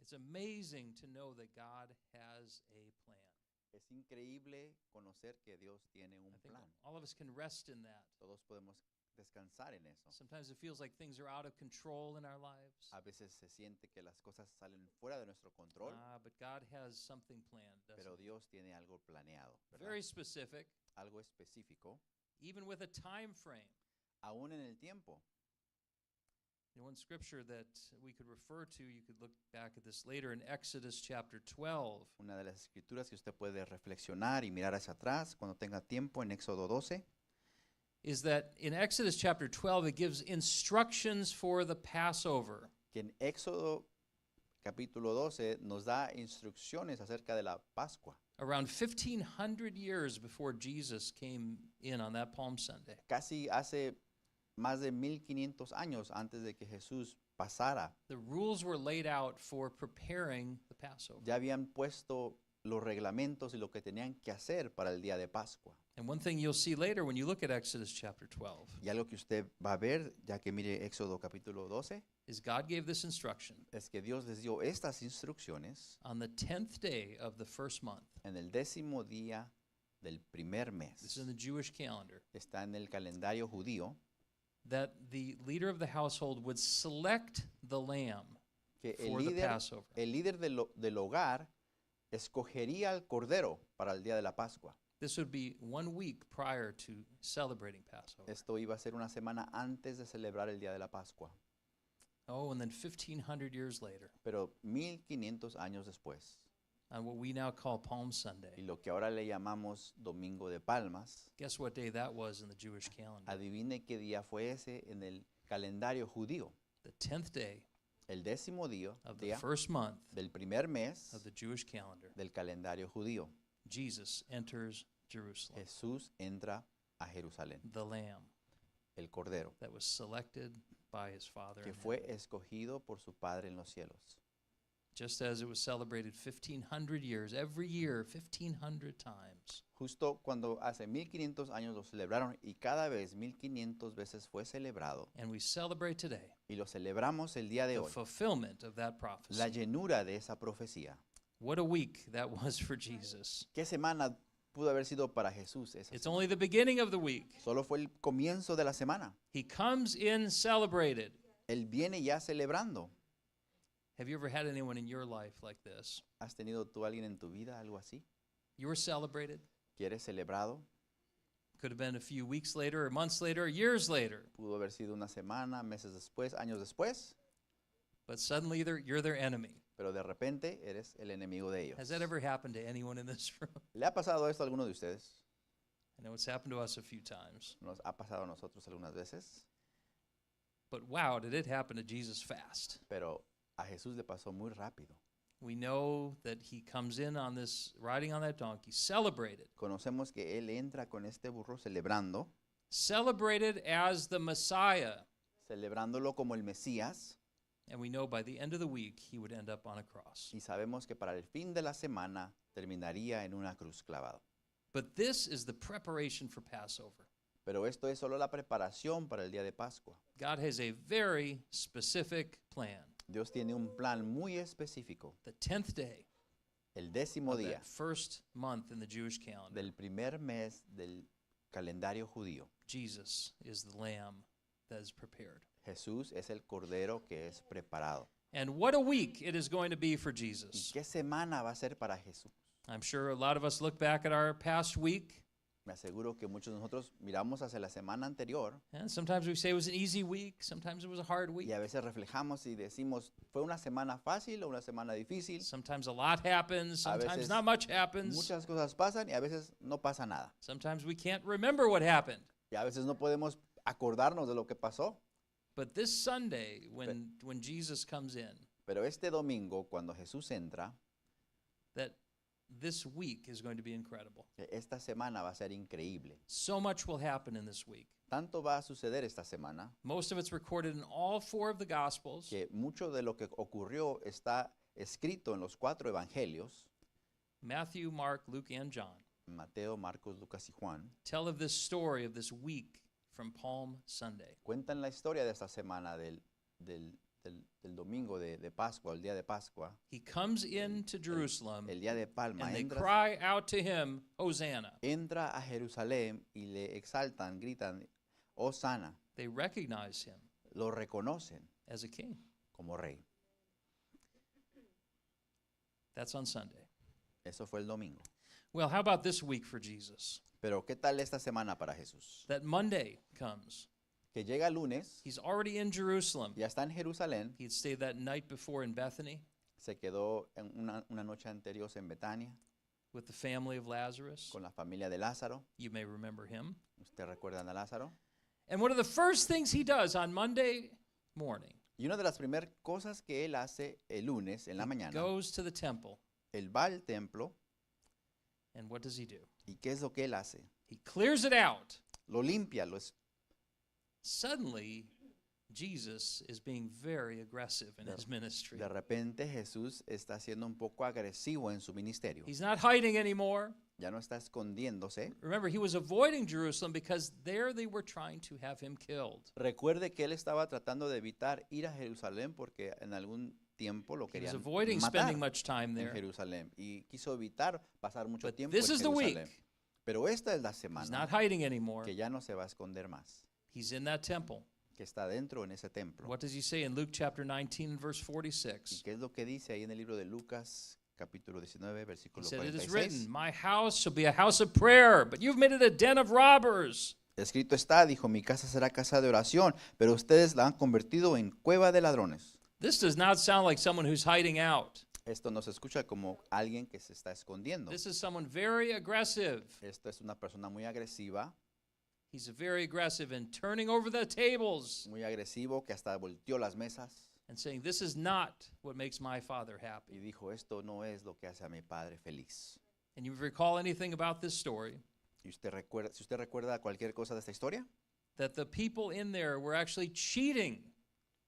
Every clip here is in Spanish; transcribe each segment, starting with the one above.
It's amazing to know that God has a plan. Es increíble conocer que Dios tiene un I think plan. all of us can rest in that. Todos podemos descansar en eso. Sometimes it feels like things are out of control in our lives. A veces se siente que las cosas salen fuera de nuestro control, But God has something planned, doesn't pero he? Dios tiene algo planeado, ¿verdad? Very specific, Algo específico, even with a time frame. aún en el tiempo. One scripture that we could refer to, you could look back at this later in Exodus chapter 12. Una de las escrituras que usted puede reflexionar y mirar hacia atrás cuando tenga tiempo en Éxodo 12, Is that in Exodus chapter 12, it gives instructions for the Passover. que en Éxodo capítulo 12 nos da instrucciones acerca de la Pascua. Around 1,500 years before Jesus came in on that Palm Sunday. Casi hace más de 1500 años antes de que Jesús pasara, The rules were laid out for preparing the Passover. ya habían puesto los reglamentos y lo que tenían que hacer para el día de Pascua. And one thing you'll see later when you look at Exodus chapter 12 Y algo que usted va a ver, ya que mire Éxodo capítulo 12, is God gave this instruction es que Dios les dio estas instrucciones on the 10th day of the first month. en el 10º día del primer This is mes. in the Jewish calendar. Está en el calendario judío, That the leader of the household would select the lamb que for the Passover. el líder del hogar escogería al cordero para el día de la Pascua. This would be 1 week prior to celebrating Passover. Esto iba a ser una semana antes de celebrar el día de la Pascua. Oh, and then 1,500 years later, Pero 1500 años después, on what we now call Palm y Sunday, lo que ahora le llamamos Domingo de Palmas, guess what day that was in the Jewish calendar? adivine qué día fue ese en el calendario judío. The 10th day El 10º of the día first month del primer mes of the Jewish calendar. del calendario judío. Jesus enters Jerusalem, Jesús entra a Jerusalén, the lamb el cordero, that was selected by his Father que in fue heaven. escogido por su Padre en los cielos. Just as it was celebrated 1,500 years, every year, 1,500 times. Justo cuando hace 1500 años lo celebraron y cada vez 1500 veces fue celebrado And we celebrate today y lo celebramos el día de the hoy, fulfillment of that prophecy. la llenura de esa profecía. What a week that was for Jesus. ¿Qué semana pudo haber sido para Jesús esa It's semana? only the beginning of the week. Solo fue el comienzo de la semana. He comes in celebrated. Él viene ya celebrando. Have you ever had anyone in your life like this? ¿Has tenido tú alguien en tu vida algo así? You were celebrated. ¿Quieres celebrado? Could have been a few weeks later, or months later, or years later. Pudo haber sido una semana, meses después, años después, But suddenly you're their enemy. pero de repente eres el enemigo de ellos. Has that ever happened to anyone in this room? ¿Le ha pasado esto a alguno de ustedes? I know it's happened to us a few times. Nos ha pasado a nosotros algunas veces, But wow, did it happen to Jesus fast. pero a Jesús le pasó muy rápido. We know that he comes in on this, riding on that donkey, celebrated. Conocemos que Él entra con este burro celebrando, Celebrated as the Messiah. celebrándolo como el Mesías, And we know by the end of the week, he would end up on a cross. y sabemos que para el fin de la semana terminaría en una cruz clavado. But this is the preparation for Passover. Pero esto es solo la preparación para el día de Pascua. God has a very specific plan. Dios tiene un plan muy específico. The 10th day El 10º of día that first month in the Jewish calendar, del primer mes del calendario judío, Jesus is the lamb that is prepared. Jesús es el cordero que es preparado. And what a week it is going to be for ¿Y Jesus. qué semana va a ser para Jesús? I'm sure a lot of us look back at our past week, Me aseguro que muchos de nosotros miramos hacia la semana anterior and sometimes we say it was an easy week, sometimes it was a hard week. y a veces reflejamos y decimos, ¿fue una semana fácil o una semana difícil? Sometimes a lot happens, A sometimes veces not much happens. Muchas cosas pasan y a veces no pasa nada. Sometimes we can't remember what happened. Y a veces no podemos acordarnos de lo que pasó. But this Sunday, when Jesus comes in, Pero este domingo, cuando Jesús entra, that this week is going to be incredible. esta semana va a ser increíble. So much will happen in this week. Tanto va a suceder esta semana Most of it's recorded in all 4 of the Gospels. que mucho de lo que ocurrió está escrito en los 4 evangelios, Matthew, Mark, Luke, and John Mateo, Marcos, Lucas y Juan, tell of this story of this week from Palm Sunday. cuentan la historia de esta semana de del domingo de Pascua, el día de Pascua, he comes into Jerusalem el día de Palma, and they cry out to him, Hosanna. entra a Jerusalén y le exaltan, gritan, Hosanna, They recognize him lo reconocen as a king. como rey. That's on Sunday. Eso fue el domingo. Well, how about this week for Jesus? Pero ¿qué tal esta semana para Jesús? That Monday comes. Que llega lunes, He's already in Jerusalem. ya está en Jerusalén, He had stayed that night before in Bethany se quedó en una noche anterior en Betania with the family of Lazarus. con la familia de Lázaro. You may remember him. ¿Usted recuerdan a Lázaro? And one of the first things he does on Monday morning, Y una de las primeras cosas que él hace el lunes en la mañana, goes to the temple. él va al templo And what does he do? y ¿qué es lo que él hace? He clears it out. Lo limpia, Suddenly, Jesus is being very aggressive in his ministry. de repente Jesús está siendo un poco agresivo en su ministerio. He's not hiding anymore. Ya no está escondiéndose. Remember, he was avoiding Jerusalem because there they were trying to have him killed. Recuerde que él estaba tratando de evitar ir a Jerusalén porque en algún tiempo lo He was querían avoiding matar spending much time en there. Jerusalén y quiso evitar pasar mucho But tiempo this en is the week. Jerusalén. Pero esta es la He's semana not hiding anymore. que ya no se va a esconder más, He's in that temple. que está dentro en ese templo. What does he say in Luke chapter 19 and verse ¿Y 46? qué es lo que dice ahí en el libro de Lucas, capítulo 19, He versículo said, "It is 46? written, my house shall be a house of prayer, but you've made it a den of robbers." Escrito está, dijo, mi casa será casa de oración, pero ustedes la han convertido en cueva de ladrones. This does not sound like someone who's hiding out. Esto no se escucha como alguien que se está escondiendo. This is someone very aggressive. Esto es una persona muy agresiva, He's very aggressive in turning over the tables muy agresivo, que hasta volteó las mesas and saying, "This is not what makes my Father y happy." dijo, esto no es lo que hace a mi padre feliz. And you recall anything about this story? ¿Y usted recuerda, si usted recuerda cualquier cosa de esta historia? That the people in there were actually cheating.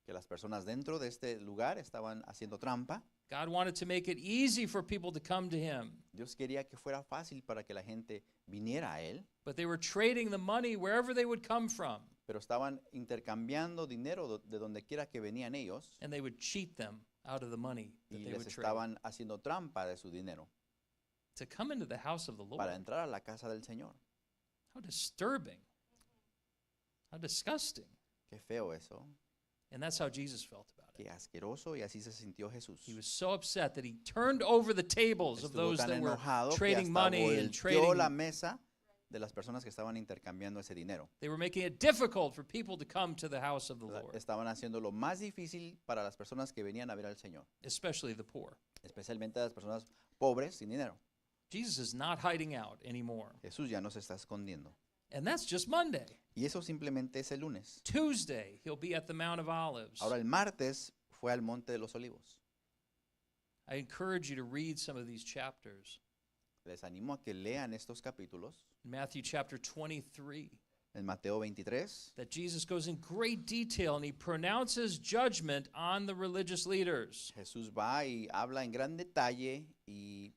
Que las personas dentro de este lugar estaban haciendo trampa. God wanted to make it easy for people to come to him, Dios quería que fuera fácil para que la gente viniera a él, but they were trading the money wherever they would come from, pero estaban intercambiando dinero de donde quiera que venían ellos and they would cheat them out of the money that y they les would trade. estaban haciendo trampa de su dinero To come into the house of the para Lord. entrar a la casa del Señor. How disturbing. How disgusting. Qué feo eso, And that's how Jesus felt about it. qué asqueroso, y así se sintió Jesús. He was so upset that he turned over the tables of Estuvo those tan that were enojado que trading hasta money and volteó la trading. mesa de las personas que estaban intercambiando ese dinero. They were making it difficult for people to come to the house of the Lord, Estaban haciendo lo más difícil para las personas que venían a ver al Señor, especially the poor. especialmente a las personas pobres sin dinero. Jesus is not hiding out anymore. Jesús ya no se está escondiendo. And that's just Monday. Y eso simplemente es el lunes. Tuesday, he'll be at the Mount of Olives. Ahora el martes fue al Monte de los Olivos. I encourage you to read some of these chapters. Les animo a que lean estos capítulos In Matthew chapter 23, en Mateo 23, that Jesus goes in great detail and he pronounces judgment on the religious leaders. Jesús va y habla en gran detalle y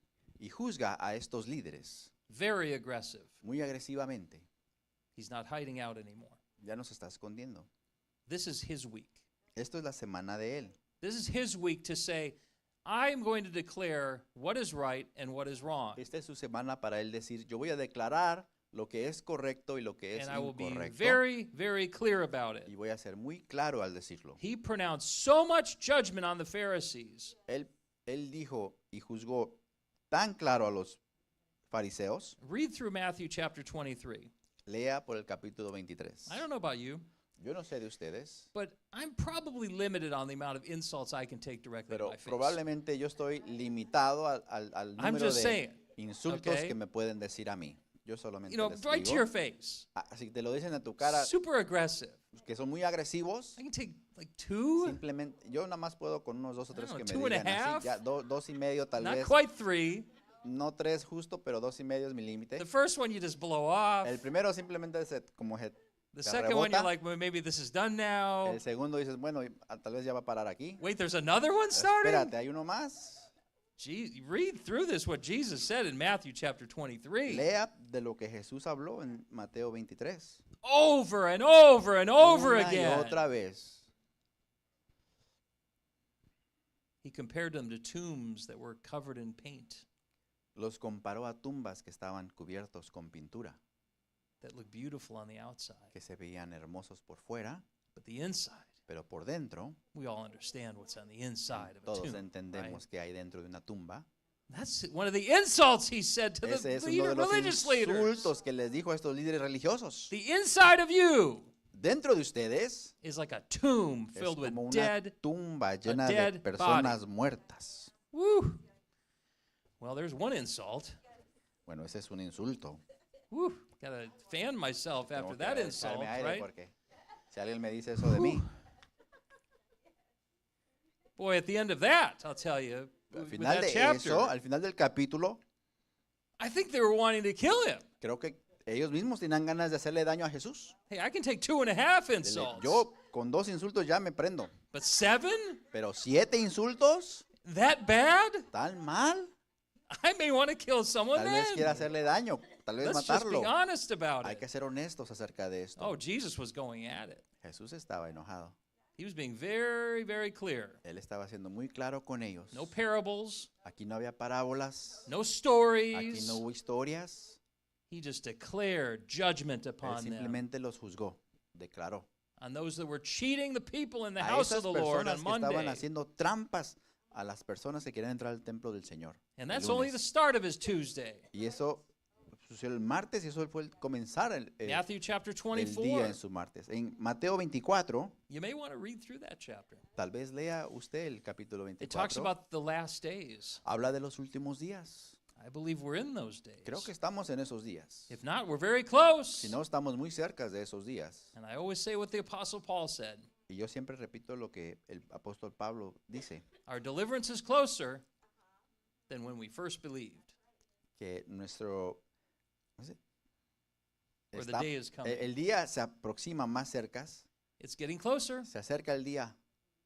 juzga a estos líderes Very aggressive. muy agresivamente. He's not hiding out anymore. Ya no se está escondiendo. This is his week. Esto es la semana de él. This is his week to say, I'm going to declare what is right and what is wrong. Esta es su semana para él decir, yo voy a declarar lo que es correcto y lo que es And I will be incorrecto. very, very clear about it. Y voy a ser muy claro al decirlo. He pronounced so much judgment on the Pharisees. Él dijo y juzgó tan claro a los fariseos. Read through Matthew chapter 23. Lea por el capítulo 23. I don't know about you, Yo no sé de ustedes, but I'm probably limited on the amount of insults I can take directly to pero my face. probablemente yo estoy limitado al I'm número just de saying, insultos okay? que me pueden decir a mí. Yo solamente You know, les right to digo, your face. si te lo dicen a tu cara, Super aggressive. que son muy agresivos, I can take like two, simplemente, yo nada más puedo con unos dos o tres I don't que know, me 2 and a digan half? así, ya, dos y medio tal not vez, quite 3. no tres justo, pero dos y medio es mi límite. The first one you just blow off. El primero simplemente se, como se The te second one you're rebota. like, well, maybe this is done now. El segundo dices, bueno, tal vez ya va a parar aquí. Wait, there's another one starting? Espérate, hay uno más. Read through this, what Jesus said in Matthew chapter 23. Lea de lo que Jesús habló en Mateo 23. Over and over and over Una y again. otra vez. He compared them to tombs that were covered in paint Los comparó a tumbas que estaban cubiertos con pintura, that look beautiful on the outside. que se veían hermosos por fuera, But the inside, pero por dentro, we all understand what's on the inside of a todos tomb. entendemos Right? que hay dentro de una tumba. That's one of the insults he said to Ese the es uno de los religious leaders. insultos que les dijo a estos líderes religiosos. The inside of you Dentro de ustedes is like a tomb es filled with como una dead. tumba llena de dead personas muertas. Woo. Well, there's one insult. Bueno, ese es un insulto. Woo. Gotta fan myself after Tengo que that insult, echarme aire right? porque si alguien me dice eso de mí, Boy, at the end of that, I'll tell you, al with final that de chapter, eso, al final del capítulo, I think they were wanting to kill him. creo que ellos mismos tenían ganas de hacerle daño a Jesús. Hey, I can take 2.5 Dele, insults. yo con 2 insultos ya me prendo, But 7? pero 7 insultos, That bad? ¿tan mal? I may want to kill someone Tal vez then. quiera hacerle daño, tal vez Let's just be matarlo. honest about Hay it. que ser honestos acerca de esto. Oh, Jesus was going at it. Jesús estaba enojado. He was being very, very clear. Él estaba siendo muy claro con ellos. No parables, Aquí no había parábolas, no aquí stories. no hubo historias. He just declared judgment Él upon them, simplemente los juzgó, declaró. on those that were cheating the people in the A house of esas the Lord personas on que estaban Monday. haciendo trampas a las personas que querían entrar al templo del Señor. And el that's only the lunes. start of his Tuesday. Y eso sucedió el martes y eso fue el comenzar Matthew chapter el día 24. en su martes. En Mateo 24, You may want to read through that chapter. tal vez lea usted el capítulo It talks 24. about the last days. Habla de los últimos días. I believe we're in those days. Creo que estamos en esos días. If not, we're very close. Si no, estamos muy cerca de esos días. And I always say what the Apostle Paul said. Y yo siempre repito lo que el apóstol Pablo dice, Our deliverance is closer than when we first believed. que nuestro... ¿cómo se dice? Or the Está- day is coming. el día se aproxima más cerca, It's getting closer. se acerca el día.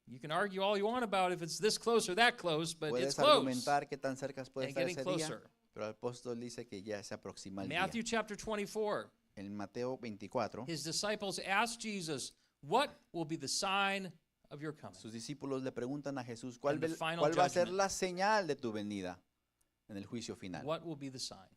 You can argue all you want about if it's this close or that close, but it's Puedes close. argumentar qué tan cerca puede And estar getting ese día, closer. pero el apóstol dice que ya se aproxima el día. Matthew chapter 24. En Mateo 24, His disciples asked Jesus, "What will be the sign of your coming?" sus discípulos le preguntan a Jesús, ¿cuál, And the ve- final cuál va a ser judgment. la señal de tu venida en el juicio final? What will be the sign?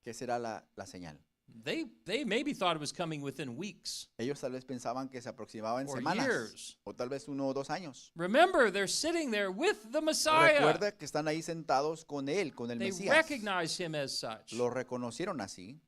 ¿Qué será la señal? They maybe thought it was coming within weeks Ellos tal vez pensaban que se aproximaba en or semanas, years. o tal vez 1 o 2 años. Remember, they're sitting there with the Messiah. Recuerda que están ahí sentados con él, con el They Mesías. recognize him as such. Lo reconocieron así.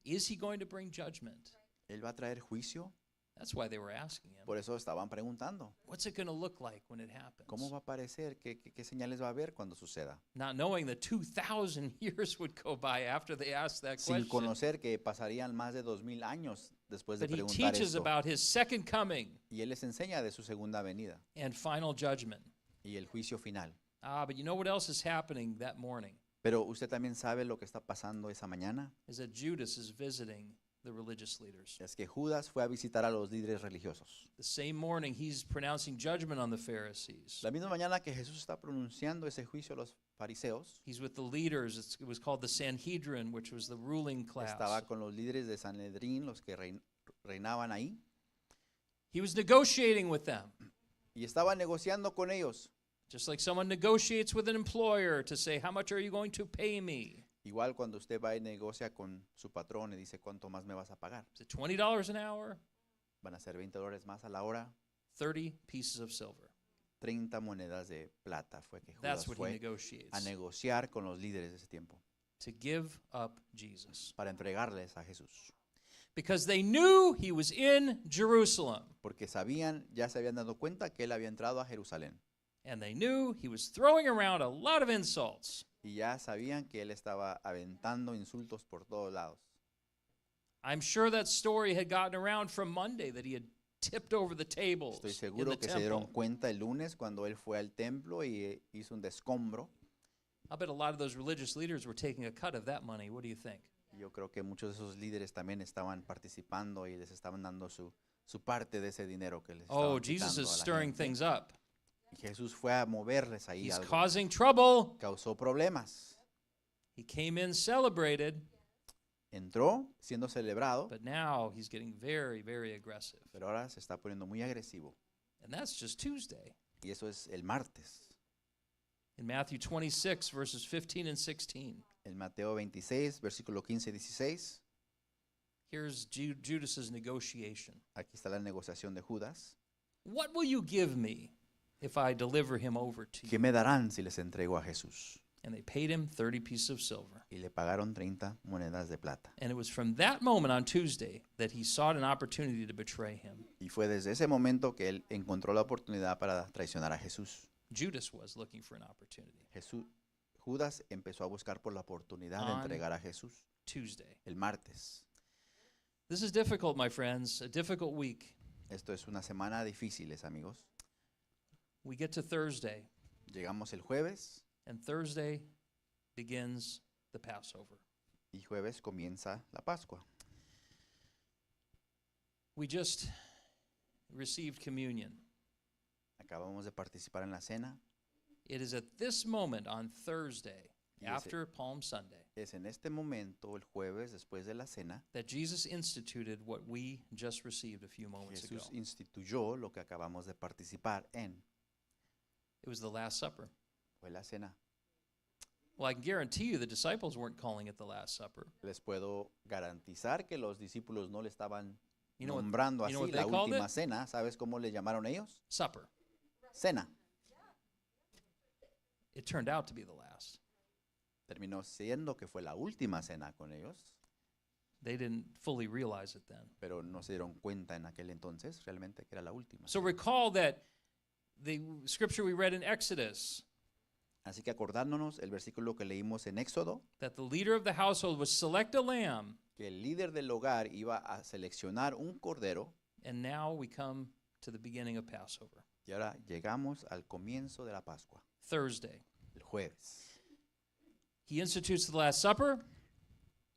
Is he going to bring judgment? Él va a traer juicio. That's why they were asking him. Por eso estaban preguntando, What's it going to look like when it happens? ¿cómo va a aparecer? ¿Qué señales va a haber cuando suceda? Not knowing that 2,000 years would go by after they asked that Sin question. conocer que pasarían más de 2000 años después de But he preguntar teaches esto. about his second coming Y él les enseña de su segunda venida and final judgment. y el juicio final. But you know what else is happening that morning? Pero usted también sabe lo que está pasando esa mañana. Is that Judas is visiting the religious leaders. Es que Judas fue a visitar a los líderes religiosos. The same morning, he's pronouncing judgment on the Pharisees. La misma mañana que Jesús está pronunciando ese juicio a los fariseos, He's with the leaders. It was called the Sanhedrin, which was the ruling class. estaba con los líderes de Sanedrín, los que reinaban ahí, He was negotiating with them, y estaba negociando con ellos. just like someone negotiates with an employer to say, how much are you going to pay me? Igual cuando usted va y negocia con su patrón y dice, ¿cuánto más me vas a pagar? Is it $20 an hour? Van a ser $20 más a la hora, 30 pieces of silver. 30 monedas de plata fue que Judas That's what he fue a negotiates. negociar con los líderes de ese tiempo To give up Jesus. para entregarles a Jesús. Because they knew he was in Jerusalem. Porque sabían, ya se habían dado cuenta que él había entrado a Jerusalén. And they knew he was throwing around a lot of insults. Y ya sabían que él estaba aventando insultos por todos lados. I'm sure that story had gotten around from Monday that he had tipped over the tables Estoy in seguro the que se dieron temple. cuenta el lunes cuando él fue al templo y hizo un descombro. I bet a lot of those religious leaders were taking a cut of that money. What do you think? Y yo creo que muchos de esos líderes también estaban participando y les estaban dando su parte de ese dinero que les Oh, estaban Jesus quitando is a la stirring gente. things up. Y Jesús fue a moverles ahí He's algo. causing trouble. Causó problemas. He came in celebrated, Entró siendo celebrado, but now he's getting very, very aggressive. pero ahora se está poniendo muy agresivo. And that's just Tuesday. Y eso es el martes. In Matthew 26, verses 15 and 16, En Mateo 26, versículo 15 y 16, here's Judas's negotiation. aquí está la negociación de Judas. What will you give me if I deliver him over to ¿Qué you? me darán si les entrego a Jesús? And they paid him 30 pieces of silver. Y le pagaron 30 monedas de plata. And it was from that moment on Tuesday that he sought an opportunity to betray him. Y fue desde ese momento que él encontró la oportunidad para traicionar a Jesús. Judas was looking for an opportunity. Judas empezó a buscar por la oportunidad de On entregar a Jesús Tuesday. el martes. This is difficult, my friends, a difficult week. Esto es una semana difícil, amigos. We get to Thursday, Llegamos el jueves and Thursday begins the Passover. y jueves comienza la Pascua. We just received communion. Acabamos de participar en la cena. It is at this moment on Thursday, Y ese- after Palm Sunday, Es en este momento, el jueves, después de la cena, that Jesus instituted what we just received a few moments ago. Jesús instituyó lo que acabamos de participar en. It was the Last Supper. Fue la cena. Well, I can guarantee you the disciples weren't calling it the Last Supper. Les puedo garantizar que los discípulos no le estaban You know what? nombrando you know así what la they called última it? cena. ¿Sabes cómo le llamaron ellos? Supper. Cena. It turned out to be the last. Terminó siendo que fue la última cena con ellos, They didn't fully realize it then. pero no se dieron cuenta en aquel entonces realmente que era la última. So recall that the scripture we read in Exodus, Así que acordándonos el versículo que leímos en Éxodo, that the leader of the household would select a lamb, que el líder del hogar iba a seleccionar un cordero, and now we come to the beginning of Passover, y ahora llegamos al comienzo de la Pascua, Thursday. el jueves. He institutes the Last Supper.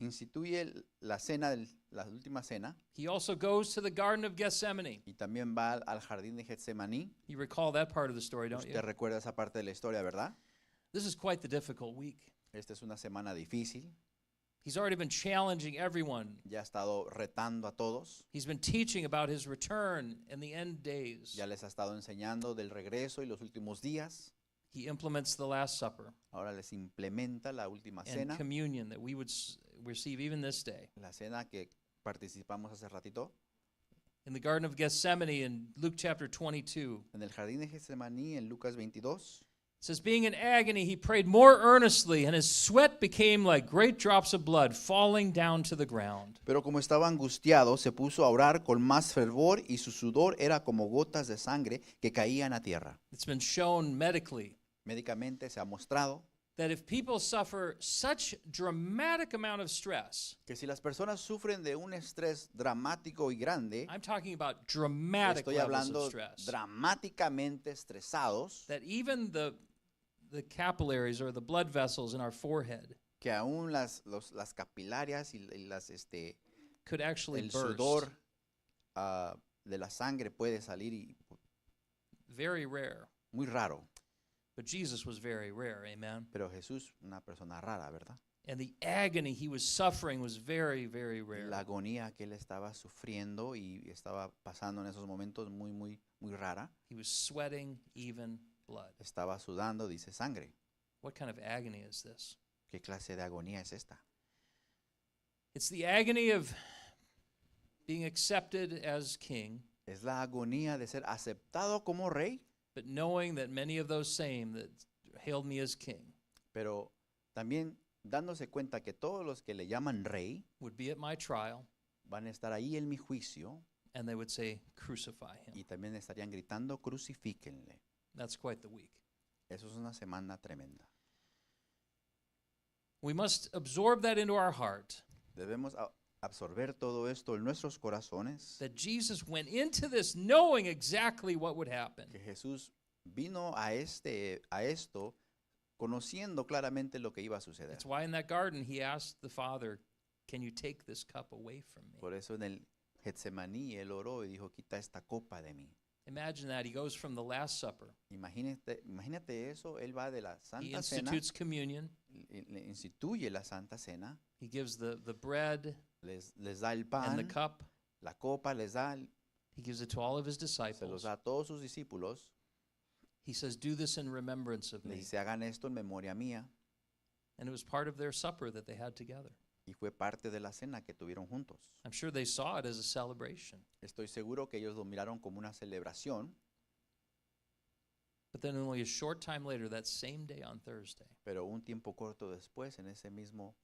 Instituye la cena, la última cena, He also goes to the Garden of Gethsemane. y también va al jardín de Getsemaní. You recall that part of the story, don't you? Usted recuerda esa parte de la historia, ¿verdad? This is quite the difficult week. Esta es una semana difícil. He's already been challenging everyone. Ya ha estado retando a todos. He's been teaching about his return and the end days. Ya les ha estado enseñando del regreso y los últimos días. He implements the Last Supper Ahora les implementa la última and cena, communion that we would receive even this day. la cena que participamos hace ratito. In the Garden of Gethsemane in Luke chapter 22, En el jardín de Getsemaní, en Lucas 22, it says, being in agony, he prayed more earnestly, and his sweat became like great drops of blood falling down to the ground. pero como estaba angustiado, se puso a orar con más fervor y su sudor era como gotas de sangre que caían a tierra. It's been shown medically Médicamente se ha mostrado that if people suffer such dramatic amount of stress, que si las personas sufren de un estrés dramático y grande, I'm talking about dramatic estoy levels hablando of stress, dramáticamente estresados, that even the capillaries or the blood vessels in our forehead que aún las capilarias y las, could actually el burst. sudor de la sangre puede salir y Very rare. muy raro. But Jesus was very rare, amen? Pero Jesús, una persona rara, ¿verdad? And the agony he was suffering was very, very rare. La agonía que él estaba sufriendo y estaba pasando en esos momentos muy rara. He was sweating even blood. Estaba sudando, dice sangre. What kind of agony is this? ¿Qué clase de agonía es esta? It's the agony of being accepted as king, Es la agonía de ser aceptado como rey, but knowing that many of those same that hailed me as king pero también dándose cuenta que todos los que le llaman rey would be at my trial, van a estar ahí en mi juicio and they would say, crucify him. y también estarían gritando, crucifíquenle. That's quite the week. Eso es una semana tremenda. We must absorb that into our heart, Debemos absorber todo esto en nuestros corazones, that Jesus went into this knowing exactly what would happen. que Jesús vino a esto conociendo claramente lo que iba a suceder. That's why in that garden he asked the Father, can you take this cup away from me? Por eso en el Getsemaní él oró y dijo, quita esta copa de mí. Imagine that. He goes from the Last Supper. Imagínate eso, él va de la He Santa Cena, institutes communion. le instituye la Santa Cena, He gives the bread les da el and the pan, cup. la copa les da, He gives it to all of his se los disciples. da a todos sus discípulos. He says, "Do this in remembrance of Le me." dice, hagan esto en memoria mía. And it was part of their supper that they had together. Y fue parte de la cena que tuvieron juntos. I'm sure they saw it as a celebration. Estoy seguro que ellos lo miraron como una celebración, But then only a short time later, that same day on Thursday, pero un tiempo corto después, en ese mismo,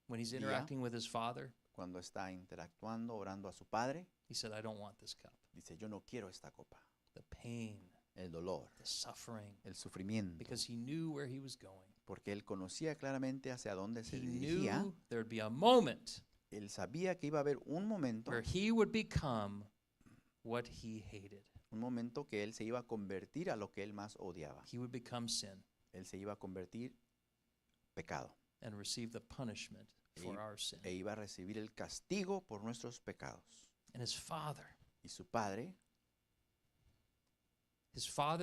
when he's Yeah. interacting with his father, cuando está interactuando, orando a su padre, he said, "I don't want this cup." dice, yo no quiero esta copa. The pain, El dolor, the suffering, el sufrimiento, because he knew where he was going. porque él conocía claramente hacia dónde se He dirigía. knew there'd be a moment Él sabía que iba a haber un momento where he would become what he hated. que él se iba a convertir a lo que él más odiaba. He would become sin Él se iba a convertir pecado and receive the punishment for our sin. e iba a recibir el castigo por nuestros pecados. And his father Y su padre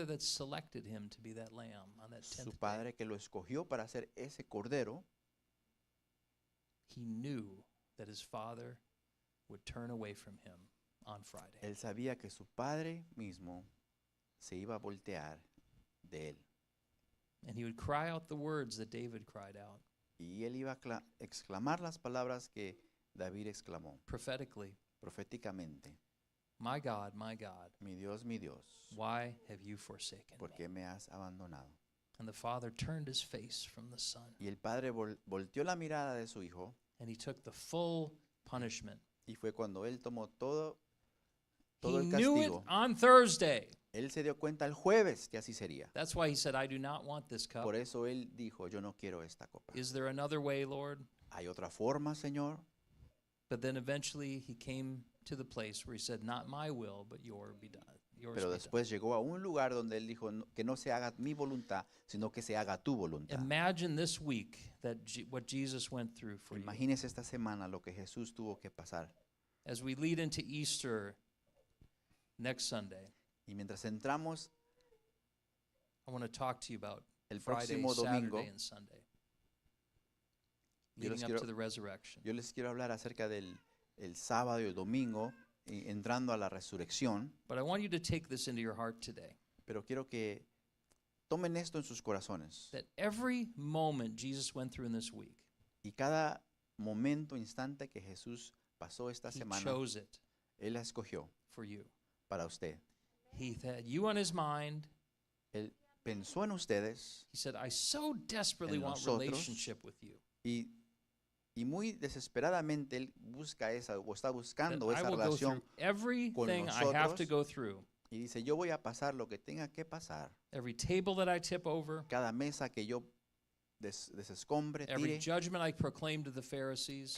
that selected him to be that lamb on that 10th su day, padre que lo escogió para ser ese cordero, he knew that his father would turn away from him on Friday. él sabía que su padre mismo se iba a voltear de él. And he would cry out the words that David cried out Y él iba a exclamar las palabras que David exclamó prophetically, proféticamente. my God, Mi Dios, why have you forsaken ¿por me?" qué me has abandonado? And the father turned his face from the son, Y el padre volteó la mirada de su hijo and he took the full punishment. y fue cuando él tomó todo He el knew it castigo. on Thursday. Él se dio cuenta el jueves que así sería. That's why he said, "I do not want this cup. Por eso él dijo, yo no quiero esta copa. Is there another way, Lord?" ¿Hay otra forma, Señor? But then eventually he came to the place where he said, "Not my will, but yours be done." Pero después llegó a un lugar donde él dijo que no se haga mi voluntad, sino que se haga tu voluntad. Imagine this week that what Jesus went through for you. Imagínese esta semana lo que Jesús tuvo que pasar. As we lead into Easter next Sunday, Y mientras entramos I want to talk to you about el Friday, próximo domingo, Saturday, and Sunday, Yo les leading up quiero- to the resurrection. yo les quiero hablar acerca del el sábado y el domingo, entrando a la resurrección, But I want you to take this into your heart today, pero quiero que tomen esto en sus corazones. that every moment Jesus went through in this week, Y cada momento, instante que Jesús pasó esta he semana, chose it Él la escogió for you. para usted. He had you on his mind. Él pensó en ustedes He said, "I so desperately En want nosotros. relationship with you y muy desesperadamente Él busca esa o está that buscando I esa will go relación through everything I have to nosotros. go through, y dice, yo voy a pasar lo que tenga que pasar. every table that I tip over, Cada mesa que yo desescombre, every tire, judgment I proclaim to the Pharisees,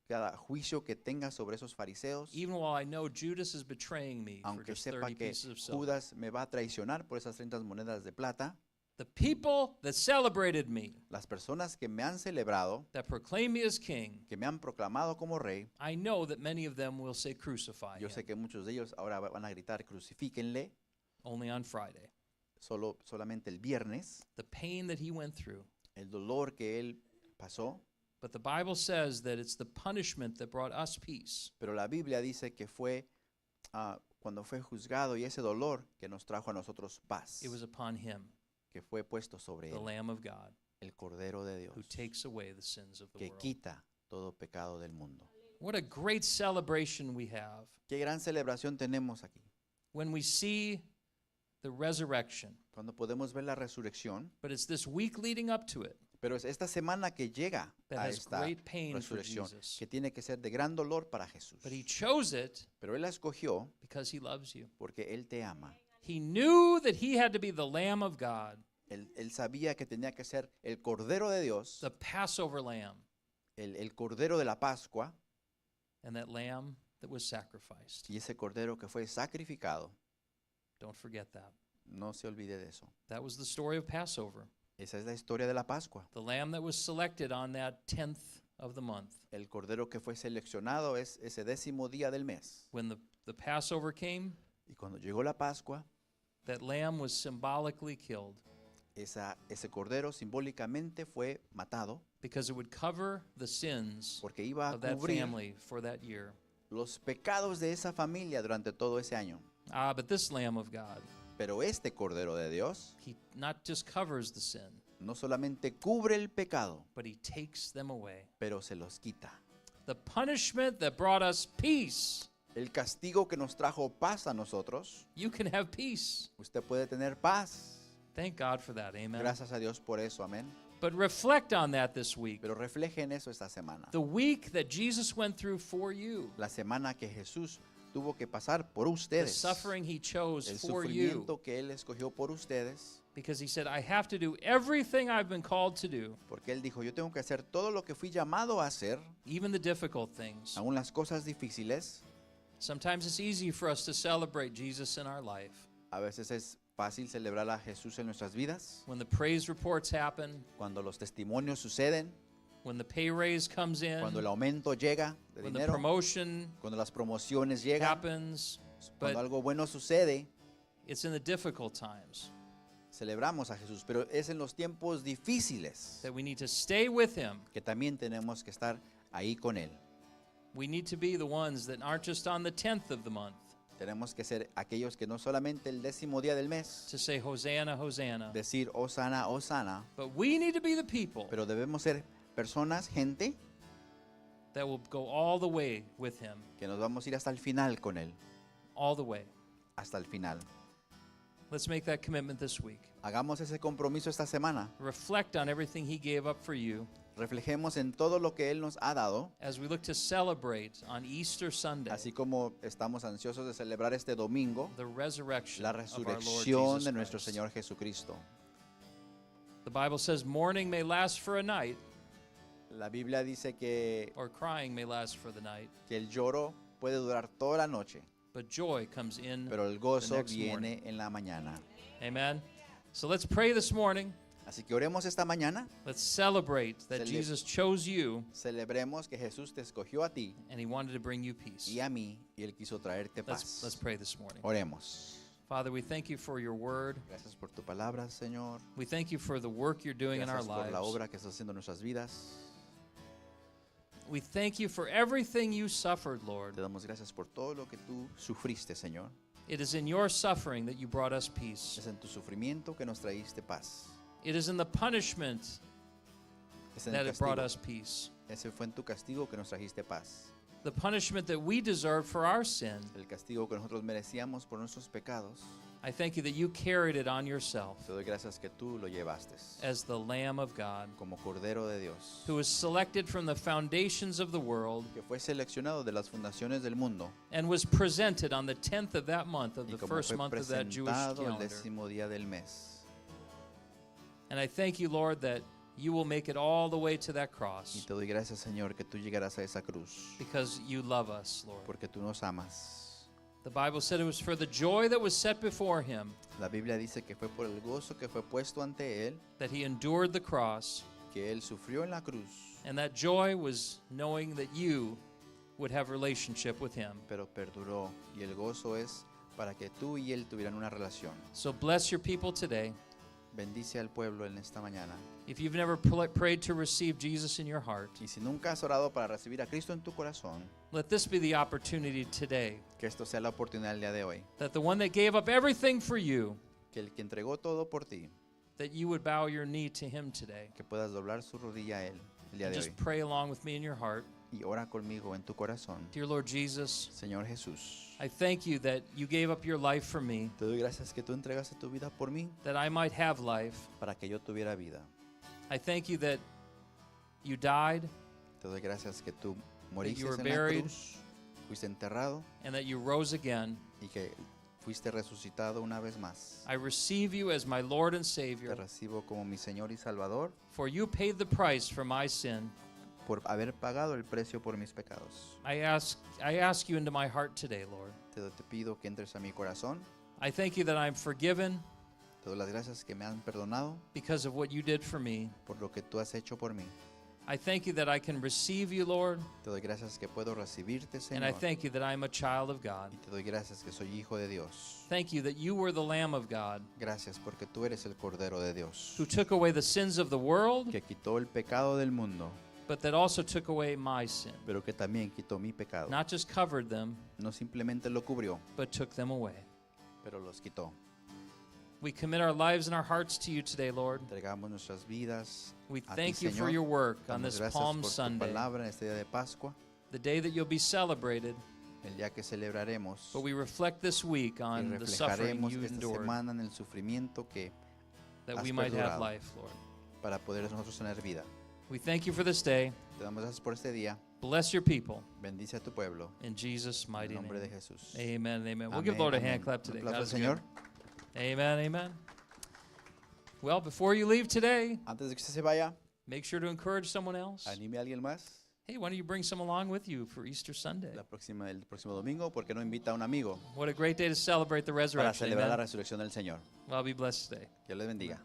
cada juicio que tenga sobre esos fariseos, even while I know Judas is betraying me for aunque just sepa 30 que pieces of silver. Judas me va a traicionar por esas 30 monedas de plata, The people that celebrated me, las personas que me han celebrado, that proclaim me as king, que me han proclamado como rey, I know that many of them will say crucify yo him sé que muchos de ellos ahora van a gritar, crucifíquenle, only on Friday. solamente el viernes, The pain that he went through. el dolor que él pasó, But the Bible says that it's the punishment that brought us peace. pero la Biblia dice que fue cuando fue juzgado y ese dolor que nos trajo a nosotros paz, It was upon him, que fue puesto sobre the él, Lamb of God, el Cordero de Dios, who takes away the sins of the que world. quita todo pecado del mundo. What a great celebration we have Qué gran celebración tenemos aquí, when we see the resurrection. cuando podemos ver la resurrección, But it's this week leading up to it pero es esta semana que llega that a has esta great pain for resurrección, Jesus. que tiene que ser de gran dolor para Jesús. But he chose it Pero Él la escogió because he loves you. porque Él te ama. He knew that he had to be the Lamb of God, Él sabía que tenía que ser el Cordero de Dios, the Passover lamb, el Cordero de la Pascua, and that lamb that was sacrificed. y ese Cordero que fue sacrificado. Don't forget that. No se olvide de eso. That was the story of Passover. Esa es la historia de la Pascua. The lamb that was selected on that 10th of the month. El Cordero que fue seleccionado es ese 10º día del mes. When the Passover came, Y cuando llegó la Pascua, that lamb was symbolically killed ese Cordero simbólicamente fue matado because it would cover the sins porque iba a of that cubrir family for that year. los pecados de esa familia durante todo ese año. But this Lamb of God, Pero este Cordero de Dios he not just covers the sin, no solamente cubre el pecado, but he takes them away. pero se los quita. The punishment that brought us peace, El castigo que nos trajo paz a nosotros, you can have peace. usted puede tener paz. Thank God for that. Amen. Gracias a Dios por eso, amén. But reflect on that this week. Pero reflejen eso esta semana. The week that Jesus went through for you, La semana que Jesús tuvo que pasar por the ustedes. suffering he chose El for you, sufrimiento que Él escogió por ustedes. because he said, I have to do everything I've been called to do, Porque Él dijo, yo tengo que hacer todo lo que fui llamado a hacer, even the difficult things. aún las cosas difíciles. Sometimes it's easy for us to celebrate Jesus in our life. A veces es fácil celebrar a Jesús en nuestras vidas. When the praise reports happen, Cuando los testimonios suceden, when the pay raise comes in, cuando el aumento llega de when the dinero, promotion cuando las promociones llegan, happens, cuando but algo bueno sucede, it's in the difficult times celebramos a Jesús. Pero es en los tiempos difíciles that we need to stay with him. que también tenemos que estar ahí con Él. We need to be the ones that aren't just on the 10th of the month Tenemos que ser aquellos que no solamente el 10º día del mes to say, Hosanna, Hosanna. decir Osana, Osana, But we need to be the people pero debemos ser personas, gente, that will go all the way with him, que nos vamos a ir hasta el final con Él, all the way. hasta el final. Let's make that commitment this week. Hagamos ese compromiso esta semana. Reflect on everything he gave up for you Reflejemos en todo lo que Él nos ha dado, as we look to celebrate on Easter Sunday así como estamos ansiosos de celebrar este domingo the resurrection la of our Lord resurrección Jesus de nuestro Christ. Señor Jesucristo. The Bible says mourning may last for a night, La Biblia dice or crying may last for the night, que el lloro puede durar toda la noche, but joy comes in pero el gozo next morning. viene en la mañana. Amen. So let's pray this morning. Así que oremos esta mañana, Let's celebrate that Cele- Jesus chose you celebremos que Jesús te escogió a ti and he wanted to bring you peace. y a mí, y Él quiso traerte Let's paz. pray this morning. Oremos. Father, we thank you for your word. Gracias por tu palabra, Señor. We thank you for the work you're doing in our Gracias por la lives. obra que estás haciendo en nuestras vidas. We thank you for everything you suffered, Lord. Te damos gracias por todo lo que tú sufriste, Señor. It is in your suffering that you brought us peace. Es en tu sufrimiento que nos traíste paz. It is in the punishment Es en that el it brought castigo. us peace. Ese fue en tu castigo que nos trajiste paz. The punishment that we deserved for our sin. El castigo que nosotros merecíamos por nuestros pecados. I thank you that you carried it on yourself Te doy gracias que tú lo llevaste as the Lamb of God, como Cordero de Dios, who was selected from the foundations of the world que fue seleccionado de las fundaciones del mundo and was presented on the 10th of that month of y the como first fue month of that Jewish presentado el calendar. 10º día del mes. And I thank you, Lord, that you will make it all the way to that Y cross te doy gracias, Señor, que tú llegarás a esa cruz, because you love us, Lord. porque tú nos amas. The Bible said it was for the joy that was set before him La Biblia dice que fue por el gozo que fue puesto ante Él, that he endured the cross, que Él sufrió en la cruz, and that joy was knowing that you would have relationship with him. pero perduró. Y el gozo es para que tú y Él tuvieran una relación. So bless your people today. Bendice al pueblo en esta mañana. If you've never prayed to receive Jesus in your heart, Y si nunca has orado para recibir a Cristo en tu corazón, let this be the opportunity today que esto sea la oportunidad del día de hoy. that the one that gave up everything for you, Que el que entregó todo por ti, that you would bow your knee to him today. que puedas doblar su rodilla a Él el día And de just hoy. pray along with me in your heart. Y ora conmigo en tu corazón. Dear Lord Jesus, Señor Jesús, I thank you that you gave up your life for me, te doy gracias que tú entregaste tu vida por mí that I might have life. para que yo tuviera vida. I thank you that you died Te doy gracias que tú moriste were en la buried. cruz, fuiste enterrado and that you rose again. y que fuiste resucitado una vez más. I receive you as my Lord and Te Savior, recibo como mi Señor y Salvador for you paid the price for my sin. por haber pagado el precio por mis pecados. I ask you into my heart today, Lord. Te pido que entres a mi corazón. I thank you that I'm forgiven Te doy las gracias que me han perdonado because of what you did for me. por lo que tú has hecho por mí. I thank you that I can receive you, Lord, Te doy gracias que puedo recibirte, and I Señor. thank you that I'm a child of God. Y te doy gracias que soy hijo de Dios. Thank you that you were the Lamb of God Gracias porque tú eres el Cordero de Dios, who took away the sins of the world, que quitó el pecado del mundo, but that also took away my sin. pero que también quitó mi pecado. Not just covered them, No simplemente lo cubrió, but took them away. pero los quitó. We commit our lives and our hearts to you today, Lord. Entregamos nuestras vidas We a ti, thank you for Señor. your work on Damos this gracias Palm por tu Sunday, palabra en este día de Pascua, the day that you'll be celebrated, el día que celebraremos but we reflect this week y on the suffering reflejaremos you esta endured, semana en el sufrimiento que that has we might have perdurado. life, Lord. para poder nosotros tener vida. We thank you for this day. Te damos gracias por este día. Bless your people. Bendice a tu pueblo. In Jesus' En mighty el nombre de name. Jesús. Amen and amen. We'll give the Amén, Lord a amén. hand clap Un today. aplauso God al is good. Señor. Amen, amen. Well, before you leave today, Antes de que usted se vaya, make sure to encourage someone else. anime a alguien más Hey, why don't you bring some along with you for Easter Sunday? el próximo domingo, porque no invita a un amigo What a great day to celebrate the para resurrection. celebrar la Amen. resurrección del Señor. Well, be blessed today. Dios les bendiga.